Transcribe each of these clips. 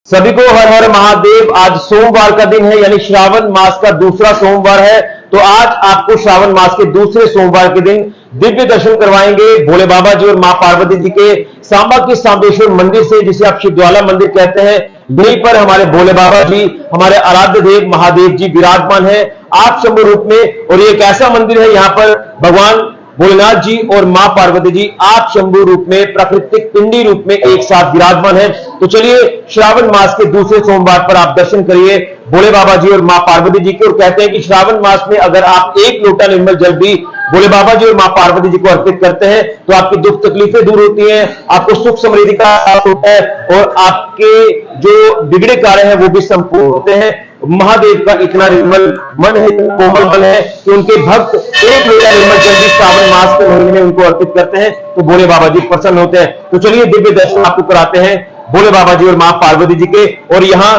सभी को हर हर महादेव। आज सोमवार का दिन है, यानी श्रावण मास का दूसरा सोमवार है। तो आज आपको श्रावण मास के दूसरे सोमवार के दिन दिव्य दर्शन करवाएंगे भोले बाबा जी और मां पार्वती जी के सांबा के सांबेश्वर मंदिर से, जिसे आप शिवज्वाला मंदिर कहते हैं। यहीं पर हमारे भोले बाबा जी, हमारे आराध्य देव महादेव जी विराजमान है आप शंभु रूप में। और ये एक ऐसा मंदिर है, यहाँ पर भगवान भोलेनाथ जी और मां पार्वती जी आप शंभु रूप में, प्राकृतिक पिंडी रूप में एक साथ विराजमान है। तो चलिए श्रावण मास के दूसरे सोमवार पर आप दर्शन करिए भोले बाबा जी और मां पार्वती जी के। और कहते हैं कि श्रावण मास में अगर आप एक लोटा निर्मल जल भी भोले बाबा जी और मां पार्वती जी को अर्पित करते हैं तो आपकी दुख तकलीफें दूर होती हैं, आपको सुख समृद्धि का प्राप्त होता है और आपके जो बिगड़े कार्य हैं वो भी संपूर्ण होते हैं। महादेव का इतना निर्मल मन है, कोमल मन है कि उनके भक्त एक लोटा निर्मल जल भी श्रावण मास के महीने में उनको अर्पित करते हैं तो भोले बाबा जी प्रसन्न होते हैं। तो चलिए दिव्य दर्शन आपको कराते हैं भोले बाबा जी और मां पार्वती जी के, और यहाँ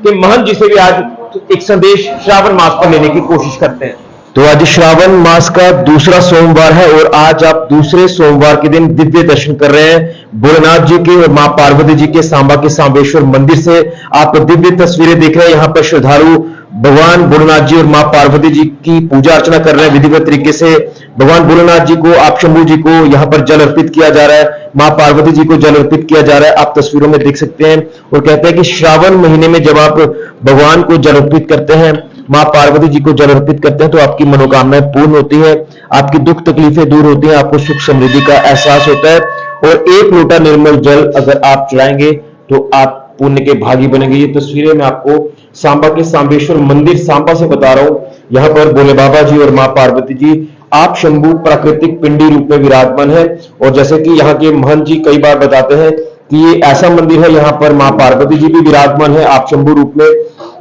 के महंत जी से भी आज एक संदेश श्रावण मास पर लेने की कोशिश करते हैं। तो आज श्रावण मास का दूसरा सोमवार है और आज आप दूसरे सोमवार के दिन दिव्य दर्शन कर रहे हैं भोलेनाथ जी के और मां पार्वती जी के सांबा के सांबेश्वर मंदिर से। आप दिव्य तस्वीरें देख रहे हैं, यहाँ पर श्रद्धालु भगवान भोलेनाथ जी और मां पार्वती जी की पूजा अर्चना कर रहे हैं विधिवत तरीके से। भगवान भोलेनाथ जी को, आप शंभू जी को यहाँ पर जल अर्पित किया जा रहा है, मां पार्वती जी को जल अर्पित किया जा रहा है, आप तस्वीरों में देख सकते हैं। और कहते हैं कि श्रावण महीने में जब आप भगवान को जल अर्पित करते हैं, मां पार्वती जी को जल अर्पित करते हैं तो आपकी मनोकामनाएं पूर्ण होती है, आपकी दुख तकलीफें दूर होती हैं, आपको सुख समृद्धि का एहसास होता है। और एक लोटा निर्मल जल अगर आप चढ़ाएंगे तो आप पुण्य के भागी बनेंगे। ये तस्वीरें मैं आपको सांबा के सांबेश्वर मंदिर सांबा से बता रहा हूं। यहाँ पर भोले बाबा जी और मां पार्वती जी आप शंभु प्राकृतिक पिंडी रूप में विराजमान है। और जैसे कि यहाँ के महंत जी कई बार बताते हैं कि ये ऐसा मंदिर है, यहाँ पर मां पार्वती जी भी विराजमान है आप शंभु रूप में,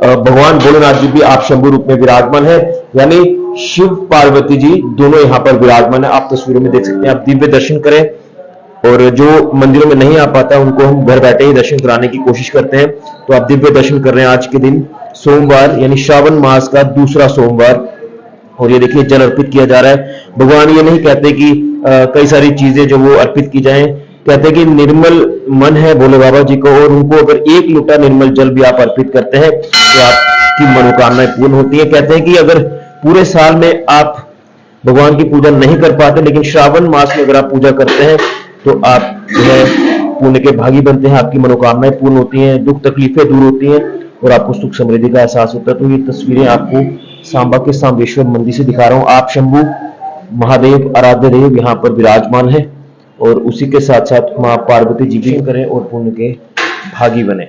भगवान भोलेनाथ जी भी आप शंभु रूप में विराजमान है, यानी शिव पार्वती जी दोनों यहाँ पर विराजमान है। आप तस्वीरों में देख सकते हैं। आप दिव्य दर्शन करें, और जो मंदिरों में नहीं आ पाता उनको हम घर बैठे ही दर्शन कराने की कोशिश करते हैं। तो आप दिव्य दर्शन कर रहे हैं आज के दिन सोमवार, यानी श्रावण मास का दूसरा सोमवार। और ये देखिए जल अर्पित किया जा रहा है। भगवान ये नहीं कहते कि कई सारी चीजें जो वो अर्पित की जाएं, कहते हैं कि निर्मल मन है भोले बाबा जी को, और उनको अगर एक लोटा निर्मल जल भी आप अर्पित करते हैं तो आपकी मनोकामनाएं पूर्ण होती है। कहते हैं कि अगर पूरे साल में आप भगवान की पूजा नहीं कर पाते, लेकिन श्रावण मास में अगर आप पूजा करते हैं तो आप जो है पुण्य के भागी बनते हैं, आपकी मनोकामनाएं पूर्ण होती हैं, दुख तकलीफें दूर होती हैं और आपको सुख समृद्धि का एहसास होता है। तो ये तस्वीरें आपको सांबा के सांबेश्वर मंदिर से दिखा रहा हूं। आप शंभु महादेव आराध्य देव यहाँ पर विराजमान है, और उसी के साथ साथ मां पार्वती जी भी करें और पुण्य के भागी बने।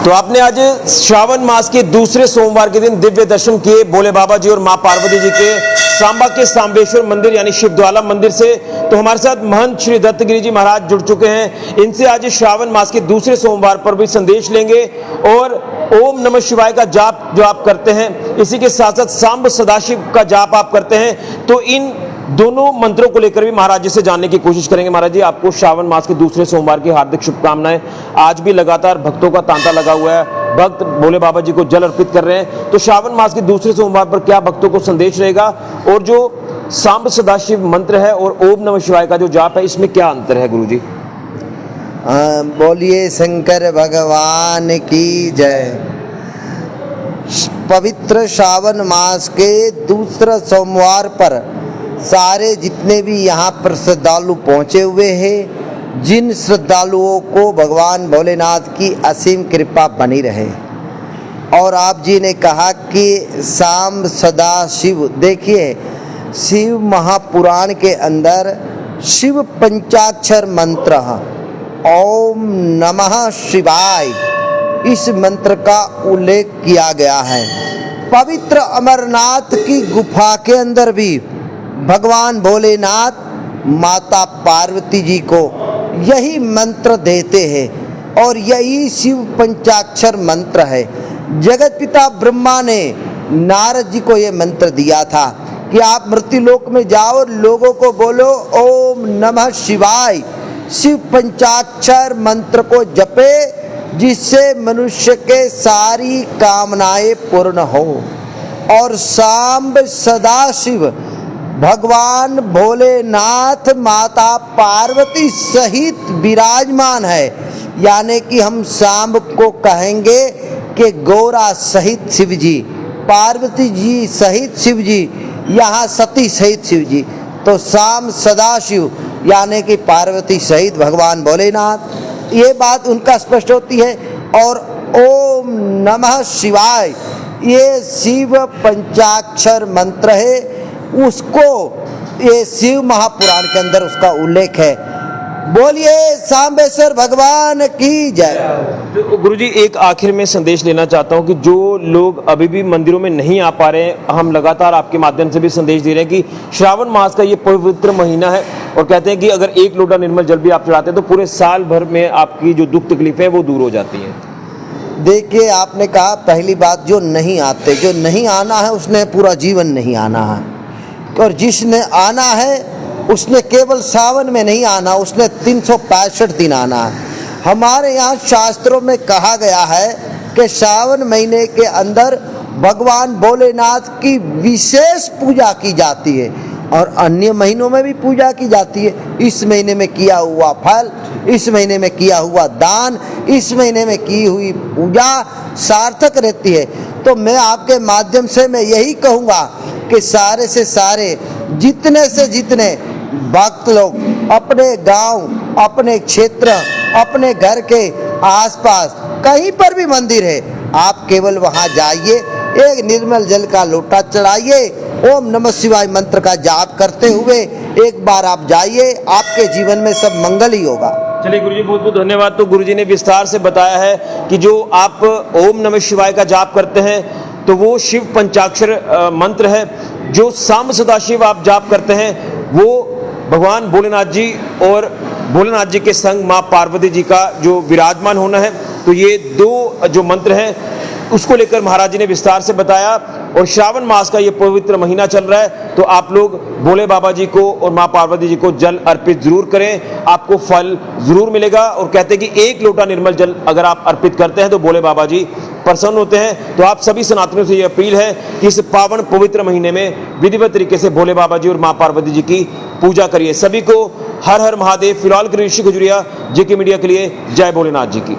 तो आपने आज श्रावण मास के दूसरे सोमवार के दिन दिव्य दर्शन किए भोले बाबा जी और मां पार्वती जी के सांबा के सांबेश्वर मंदिर यानी शिवज्वाला मंदिर से। तो हमारे साथ महंत श्री दत्तगिरी जी महाराज जुड़ चुके हैं। इनसे आज श्रावण मास के दूसरे सोमवार पर भी संदेश लेंगे, और ओम नमः शिवाय का जाप जो आप करते हैं, इसी के साथ साथ सांब सदाशिव का जाप आप करते हैं, तो इन दोनों मंत्रों को लेकर भी महाराज जी से जानने की कोशिश करेंगे। महाराज जी, आपको श्रावण मास के दूसरे सोमवार की हार्दिक शुभकामनाएं। आज भी लगातार भक्तों का तांता लगा हुआ है, भक्त भोले बाबा जी को जल अर्पित कर रहे हैं। तो श्रावण मास के दूसरे सोमवार पर क्या भक्तों को संदेश रहेगा, और जो सांब सदाशिव मंत्र है और ओम नमः शिवाय का जो जाप है, इसमें क्या अंतर है गुरु जी? बोलिए शंकर भगवान की जय। पवित्र श्रावण मास के दूसरा सोमवार पर सारे जितने भी यहाँ पर श्रद्धालु पहुँचे हुए हैं, जिन श्रद्धालुओं को भगवान भोलेनाथ की असीम कृपा बनी रहे। और आप जी ने कहा कि सांब सदा शिव, देखिए शिव महापुराण के अंदर शिव पंचाक्षर मंत्र ओम नमः शिवाय, इस मंत्र का उल्लेख किया गया है। पवित्र अमरनाथ की गुफा के अंदर भी भगवान भोलेनाथ माता पार्वती जी को यही मंत्र देते हैं, और यही शिव पंचाक्षर मंत्र है। जगत पिता ब्रह्मा ने नारद जी को यह मंत्र दिया था कि आप मृत्युलोक में जाओ और लोगों को बोलो ओम नमः शिवाय, शिव पंचाक्षर मंत्र को जपे, जिससे मनुष्य के सारी कामनाएं पूर्ण हो। और सांब सदाशिव भगवान भोलेनाथ माता पार्वती सहित विराजमान है। यानी कि हम शाम को कहेंगे कि गौरा सहित शिव जी, पार्वती जी सहित शिव जी, यहाँ सती सहित शिव जी, तो शाम सदाशिव यानी कि पार्वती सहित भगवान भोलेनाथ, ये बात उनका स्पष्ट होती है। और ओम नमः शिवाय ये शिव पंचाक्षर मंत्र है, उसको ये शिव महापुराण के अंदर उसका उल्लेख है। बोलिए सांबेश्वर भगवान की जय। तो गुरुजी एक आखिर में संदेश लेना चाहता हूं कि जो लोग अभी भी मंदिरों में नहीं आ पा रहे हैं, हम लगातार आपके माध्यम से भी संदेश दे रहे हैं कि श्रावण मास का ये पवित्र महीना है और कहते हैं कि अगर एक लोटा निर्मल जल भी आप चढ़ाते हैं तो पूरे साल भर में आपकी जो दुख तकलीफें हैं वो दूर हो जाती हैं। देखिए आपने कहा पहली बात, जो नहीं आते, जो नहीं आना है उसने पूरा जीवन नहीं आना है, और जिसने आना है उसने केवल सावन में नहीं आना, उसने 365 दिन आना है। हमारे यहाँ शास्त्रों में कहा गया है कि सावन महीने के अंदर भगवान भोलेनाथ की विशेष पूजा की जाती है और अन्य महीनों में भी पूजा की जाती है। इस महीने में किया हुआ फल, इस महीने में किया हुआ दान, इस महीने में की हुई पूजा सार्थक रहती है। तो मैं आपके माध्यम से मैं यही कहूँगा कि सारे से सारे जितने से जितने भक्त लोग अपने गांव, अपने क्षेत्र, अपने घर के आसपास कहीं पर भी मंदिर है, आप केवल वहां जाइए, एक निर्मल जल का लोटा चढ़ाइए, ओम नमः शिवाय मंत्र का जाप करते हुए एक बार आप जाइए, आपके जीवन में सब मंगल ही होगा। चलिए गुरुजी बहुत बहुत धन्यवाद। तो गुरुजी ने विस्तार से बताया है कि जो आप ओम नमः शिवाय का जाप करते हैं तो वो शिव पंचाक्षर मंत्र है। जो सांब सदाशिव आप जाप करते हैं वो भगवान भोलेनाथ जी और भोलेनाथ जी के संग माँ पार्वती जी का जो विराजमान होना है, तो ये दो जो मंत्र हैं उसको लेकर महाराज जी ने विस्तार से बताया। और श्रावण मास का ये पवित्र महीना चल रहा है, तो आप लोग भोले बाबा जी को और माँ पार्वती जी को जल अर्पित जरूर करें, आपको फल जरूर मिलेगा। और कहते हैं कि एक लोटा निर्मल जल अगर आप अर्पित करते हैं तो भोले बाबा जी प्रसन्न होते हैं। तो आप सभी सनातनियों से ये अपील है कि इस पावन पवित्र महीने में विधिवत तरीके से भोले बाबा जी और माँ पार्वती जी की पूजा करिए। सभी को हर हर महादेव। फिलहाल के ऋषि खजुरिया जेके मीडिया के लिए जय भोलेनाथ जी की।